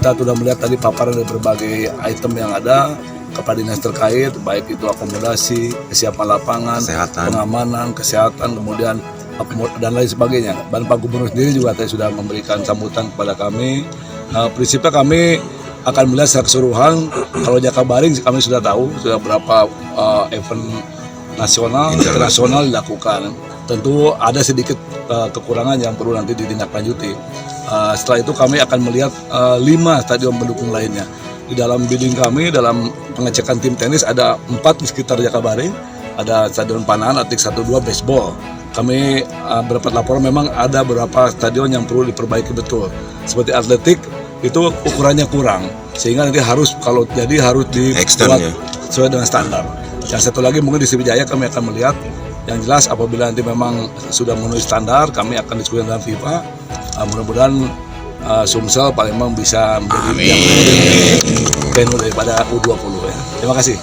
kita sudah melihat tadi paparan dari berbagai item yang ada kepada dinas terkait, baik itu akomodasi, kesiapan lapangan, pengamanan, kesehatan, kemudian dan lain sebagainya. Dan Pak Gubernur sendiri juga tadi sudah memberikan sambutan kepada kami. Prinsipnya kami akan melihat secara keseluruhan. Kalau Jakabaring kami sudah tahu sudah berapa event nasional, internasional dilakukan. Tentu ada sedikit kekurangan yang perlu nanti ditindaklanjuti. Setelah itu kami akan melihat 5 stadion pendukung lainnya. Di dalam bidding kami, dalam pengecekan tim tenis ada 4 di sekitar Jakabaring, ada Stadion Panahan, Atletik 1-2, baseball. Kami berdapat laporan memang ada beberapa stadion yang perlu diperbaiki betul. Seperti atletik itu ukurannya kurang, sehingga nanti harus kalau jadi harus dibuat sesuai dengan standar. Yang satu lagi mungkin di Sriwijaya kami akan melihat. Yang jelas apabila nanti memang sudah memenuhi standar, kami akan diskusi dengan FIFA. Mudah-mudahan Sumsel Palembang bisa menjadi yang venue daripada U20 ya. Terima kasih.